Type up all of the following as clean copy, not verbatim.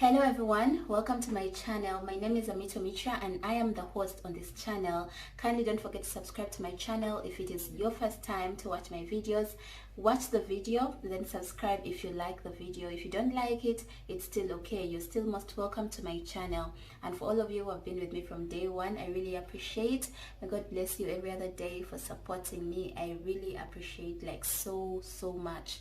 Hello everyone, welcome to my channel. My name is Nmyanja and I am the host on this channel. Kindly don't forget to subscribe to my channel if it is your first time to watch my videos. Watch the video, then subscribe if you like the video. If you don't like it, it's still okay. You're still most welcome to my channel. And for all of you who have been with me from day one, I really appreciate. May God bless you every other day for supporting me. I really appreciate so much.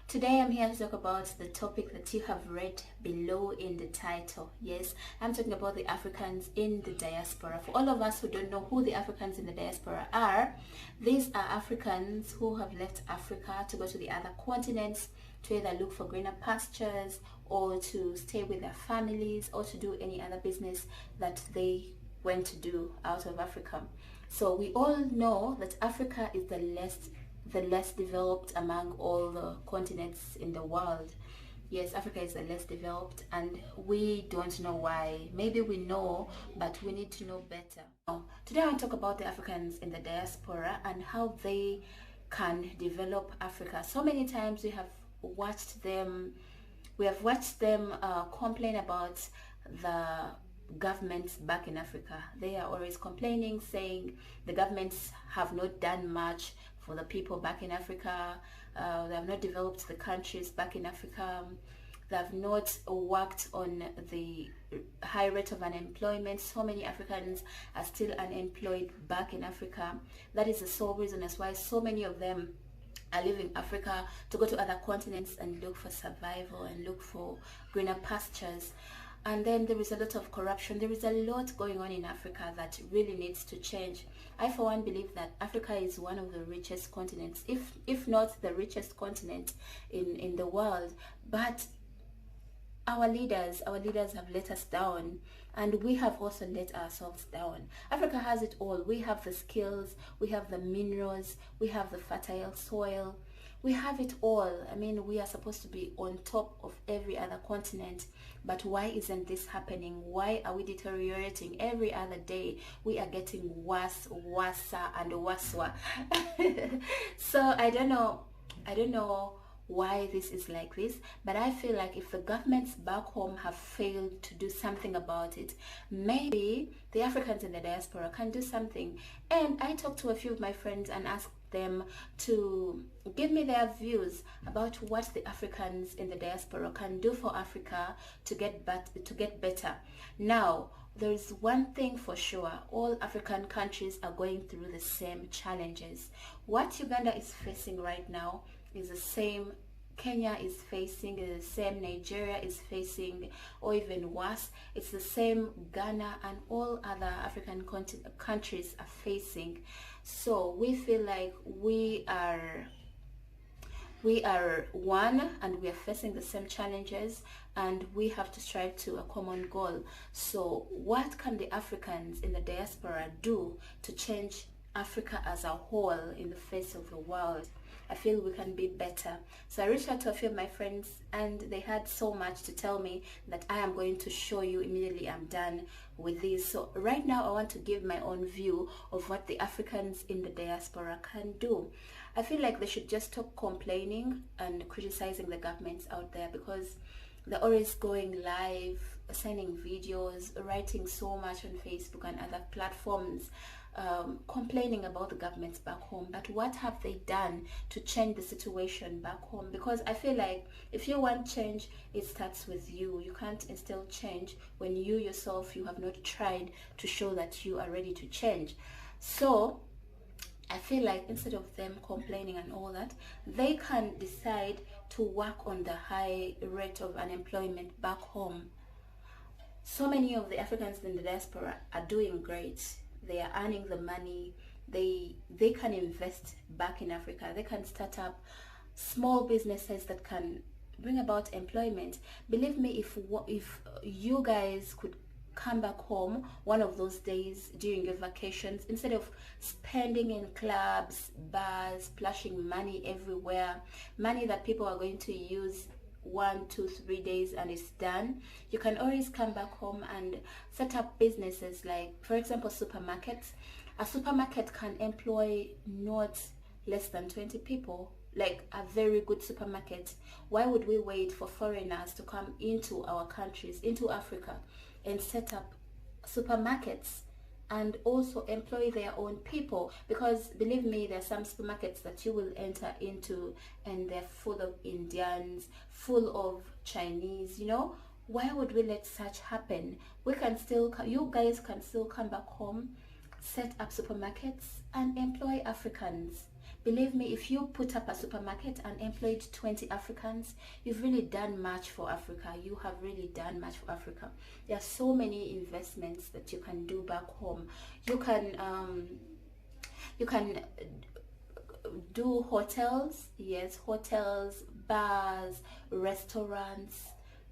Today I'm here to talk about the topic that you have read below in the title. Yes, I'm talking about the Africans in the diaspora. For all of us who don't know who the Africans in the diaspora are, these are Africans who have left Africa to go to the other continents to either look for greener pastures or to stay with their families or to do any other business that they went to do out of Africa. So we all know that Africa is the less developed among all the continents in the world. Yes, Africa is the less developed and we don't know why. Maybe we know, but we need to know better. Today I want to talk about the Africans in the diaspora and how they can develop Africa. So many times we have watched them complain about the governments back in Africa. They are always complaining, saying the governments have not done much for the people back in Africa. They have not developed the countries back in Africa. They have not worked on the high rate of unemployment. So many Africans are still unemployed back in Africa. That is the sole reason as why so many of them are leaving Africa to go to other continents and look for survival and look for greener pastures. And then there is a lot of corruption. There is a lot going on in Africa that really needs to change. I for one believe that Africa is one of the richest continents, if not the richest continent in the world. But our leaders have let us down, and we have also let ourselves down. Africa has it all. We have the skills, we have the minerals, we have the fertile soil. We have it all. I mean, we are supposed to be on top of every other continent, but why isn't this happening? Why are we deteriorating every other day? We are getting worse and worse. So I don't know why this is like this, but I feel like if the governments back home have failed to do something about it, maybe the Africans in the diaspora can do something. And I talked to a few of my friends and asked them to give me their views about what the Africans in the diaspora can do for Africa to get better. Now, there is one thing for sure: all African countries are going through the same challenges. What Uganda is facing right now is the same Kenya is facing, the same Nigeria is facing, or even worse, it's the same Ghana and all other African countries are facing. So we feel like we are one and we are facing the same challenges, and we have to strive to a common goal. So what can the Africans in the diaspora do to change Africa as a whole in the face of the world? I feel we can be better. So I reached out to a few of my friends and they had so much to tell me that I am going to show you immediately I'm done with this. So right now I want to give my own view of what the Africans in the diaspora can do. I feel like they should just stop complaining and criticizing the governments out there, because they're always going live, sending videos, writing so much on Facebook and other platforms, complaining about the governments back home. But what have they done to change the situation back home? Because I feel like if you want change, it starts with you. You can't instill change when you yourself, you have not tried to show that you are ready to change. So I feel like instead of them complaining and all that, they can decide to work on the high rate of unemployment back home. So many of the Africans in the diaspora are doing great. They are earning the money. They can invest back in Africa. They can start up small businesses that can bring about employment. Believe me, if you guys could come back home one of those days during your vacations, instead of spending in clubs, bars, splashing money everywhere, money that people are going to use 1, 2, 3 days and it's done, you can always come back home and set up businesses like, for example, supermarkets. A supermarket can employ not less than 20 people. like a very good supermarket, why would we wait for foreigners to come into our countries, into Africa, and set up supermarkets and also employ their own people? Because believe me, there are some supermarkets that you will enter into and they're full of Indians, full of Chinese, you know. Why would we let such happen? We can still, you guys can still come back home, set up supermarkets and employ Africans. Believe me, if you put up a supermarket and employed 20 Africans, you've really done much for Africa. You have really done much for Africa. There are so many investments that you can do back home. You can do hotels, yes, hotels, bars, restaurants.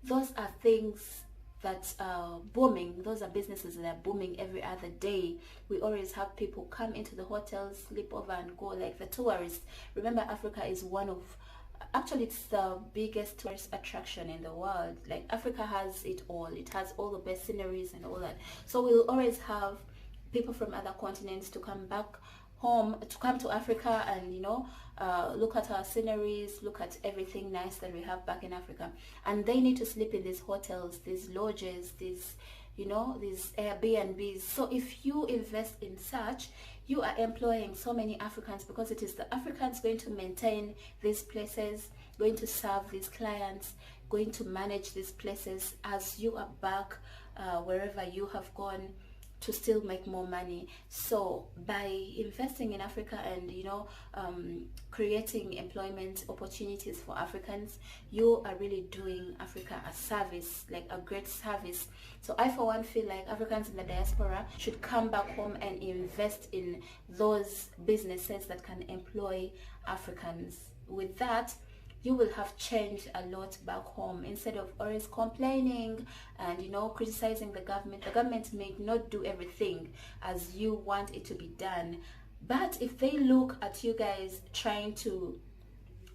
Those are things that are booming. Those are businesses that are booming every other day. We always have people come into the hotels, sleep over and go, like the tourists. Remember, Africa is one of, actually it's the biggest tourist attraction in the world. Like Africa has it all. It has all the best sceneries and all that. So we'll always have people from other continents to come back home, to come to Africa and, you know, look at our sceneries, look at everything nice that we have back in Africa. And they need to sleep in these hotels, these lodges, these, you know, these Airbnbs. So if you invest in such, you are employing so many Africans, because it is the Africans going to maintain these places, going to serve these clients, going to manage these places as you are back wherever you have gone, to still make more money. So by investing in Africa and, you know, creating employment opportunities for Africans, you are really doing Africa a service, like a great service. So I for one feel like Africans in the diaspora should come back home and invest in those businesses that can employ Africans. With that, you will have changed a lot back home. Instead of always complaining and, you know, criticizing the government may not do everything as you want it to be done. But if they look at you guys trying to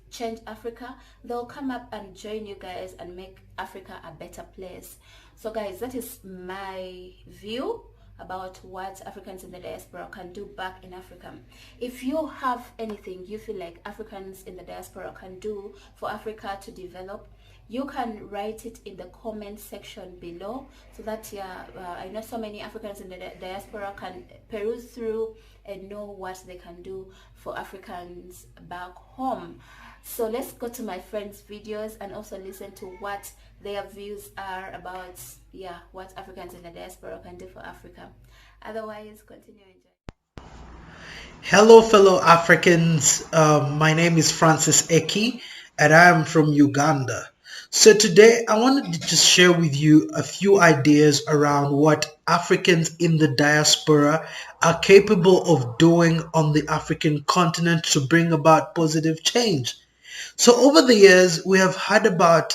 change Africa, they'll come up and join you guys and make Africa a better place. So guys, that is my view about what Africans in the diaspora can do back in Africa. If you have anything you feel like Africans in the diaspora can do for Africa to develop, you can write it in the comment section below, so that I know so many Africans in the diaspora can peruse through and know what they can do for Africans back home. So let's go to my friends' videos and also listen to what their views are about, what Africans in the diaspora can do for Africa. Otherwise, continue enjoying. Hello, fellow Africans. My name is Francis Eki, and I am from Uganda. So today, I wanted to just share with you a few ideas around what Africans in the diaspora are capable of doing on the African continent to bring about positive change. So over the years, we have heard about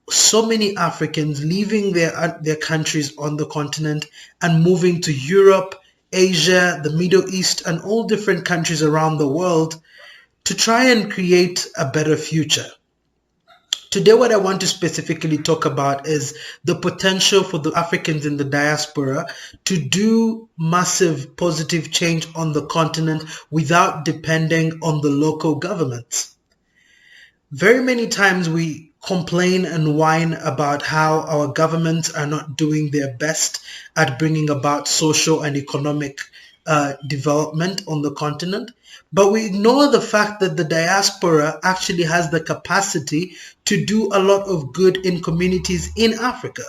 so many Africans leaving their countries on the continent and moving to Europe, Asia, the Middle East, and all different countries around the world to try and create a better future. Today, what I want to specifically talk about is the potential for the Africans in the diaspora to do massive positive change on the continent without depending on the local governments. Very many times we complain and whine about how our governments are not doing their best at bringing about social and economic development on the continent, but we ignore the fact that the diaspora actually has the capacity to do a lot of good in communities in Africa.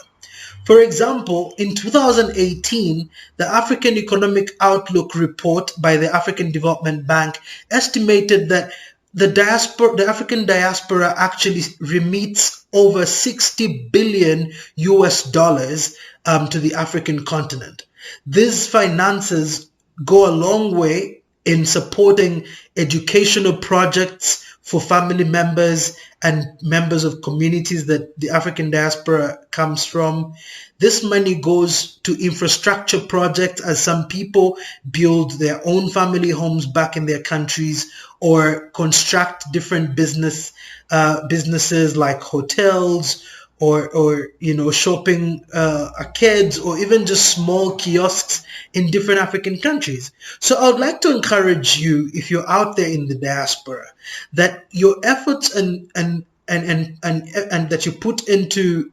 For example, in 2018, the African Economic Outlook report by the African Development Bank estimated that the African diaspora actually remits over 60 billion US dollars to the African continent. These finances go a long way in supporting educational projects for family members and members of communities that the African diaspora comes from. This money goes to infrastructure projects as some people build their own family homes back in their countries or construct different businesses like hotels or shopping arcades, or even just small kiosks in different African countries. So I would like to encourage you, if you're out there in the diaspora, that your efforts and that you put into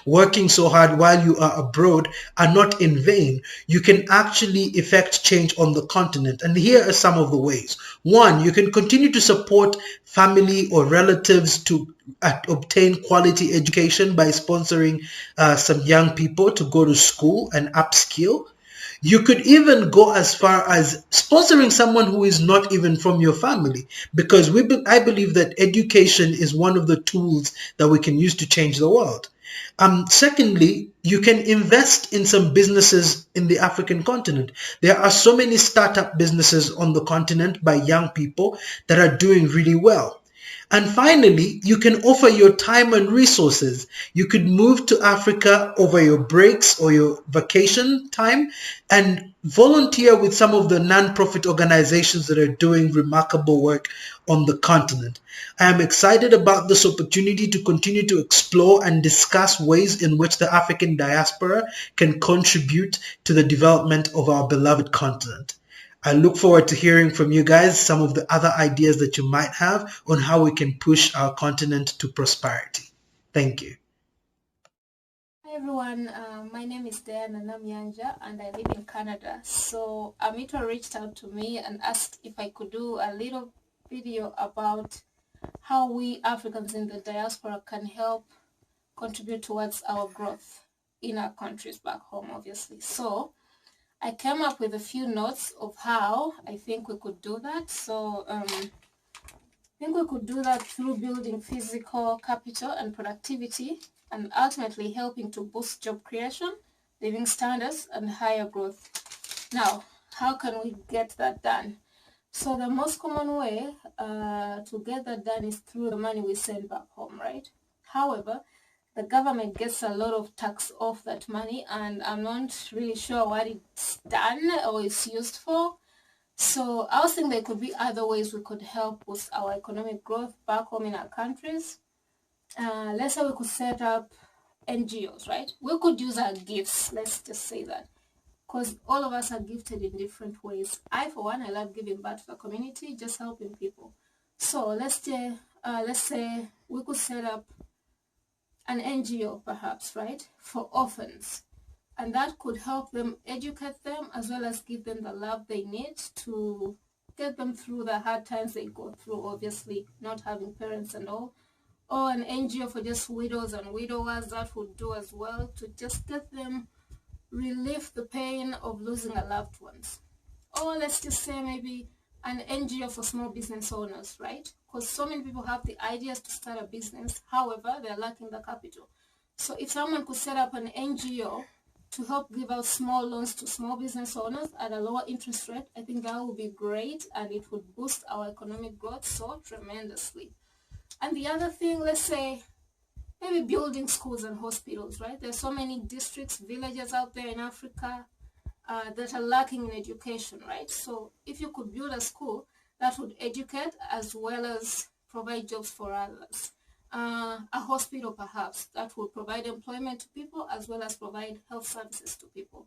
working so hard while you are abroad are not in vain. You can actually effect change on the continent. And here are some of the ways. One, you can continue to support family or relatives to obtain quality education by sponsoring some young people to go to school and upskill. You could even go as far as sponsoring someone who is not even from your family, because I believe that education is one of the tools that we can use to change the world. Secondly, you can invest in some businesses in the African continent. There are so many startup businesses on the continent by young people that are doing really well. And finally, you can offer your time and resources. You could move to Africa over your breaks or your vacation time and volunteer with some of the non-profit organizations that are doing remarkable work on the continent. I am excited about this opportunity to continue to explore and discuss ways in which the African diaspora can contribute to the development of our beloved continent. I look forward to hearing from you guys some of the other ideas that you might have on how we can push our continent to prosperity. Thank you. Hi everyone, my name is Nmyanja and I live in Canada. So Amito reached out to me and asked if I could do a little video about how we Africans in the diaspora can help contribute towards our growth in our countries back home, obviously. So I came up with a few notes of how I think we could do that. So I think we could do that through building physical capital and productivity, and ultimately helping to boost job creation, living standards, and higher growth. Now, how can we get that done? So the most common way to get that done is through the money we send back home, right? However, the government gets a lot of tax off that money, and I'm not really sure what it's done or it's used for. So I was thinking there could be other ways we could help with our economic growth back home in our countries. Let's say we could set up NGOs, right? We could use our gifts, let's just say that, because all of us are gifted in different ways. I, for one, I love giving back to the community, just helping people. So let's say we could set up an NGO, perhaps, right, for orphans. And that could help them, educate them, as well as give them the love they need to get them through the hard times they go through, obviously, not having parents and all. Or an NGO for just widows and widowers, that would do as well, to just get them relieve the pain of losing a loved ones. Or let's just say maybe an NGO for small business owners, right? Because so many people have the ideas to start a business, however, they're lacking the capital. So if someone could set up an NGO to help give out small loans to small business owners at a lower interest rate, I think that would be great, and it would boost our economic growth so tremendously. And the other thing, let's say, maybe building schools and hospitals, right? There's so many districts, villages out there in Africa that are lacking in education, right? So if you could build a school, that would educate as well as provide jobs for others. A hospital, perhaps, that would provide employment to people as well as provide health services to people.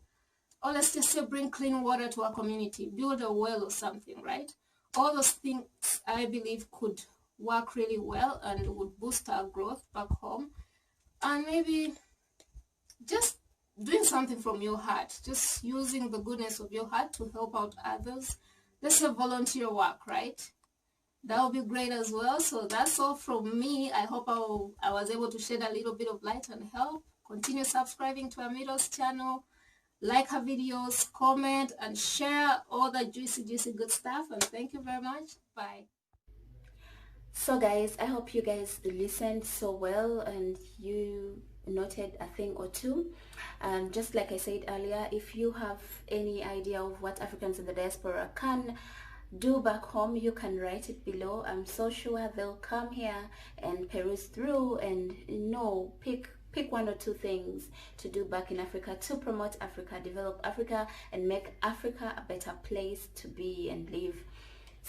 Or let's just say bring clean water to our community, build a well or something, right? All those things, I believe, could work really well and would boost our growth back home. And maybe just doing something from your heart, just using the goodness of your heart to help out others. Let's say volunteer work, right? That would be great as well. So that's all from me. I hope I was able to shed a little bit of light and help. Continue subscribing to Amito's channel, like her videos, comment, and share all the juicy good stuff. And thank you very much. Bye. So guys, I hope you guys listened so well and you noted a thing or two. Just like I said earlier, if you have any idea of what Africans in the diaspora can do back home, you can write it below. I'm so sure they'll come here and peruse through and pick one or two things to do back in Africa to promote Africa, develop Africa, and make Africa a better place to be and live.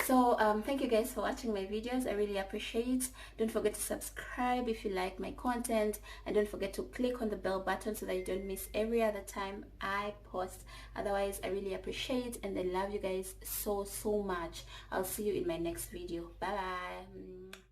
So thank you guys for watching my videos. I really appreciate. Don't forget to subscribe if you like my content, and don't forget to click on the bell button so that you don't miss every other time I post. Otherwise, I really appreciate and I love you guys so much. I'll see you in my next video. Bye bye.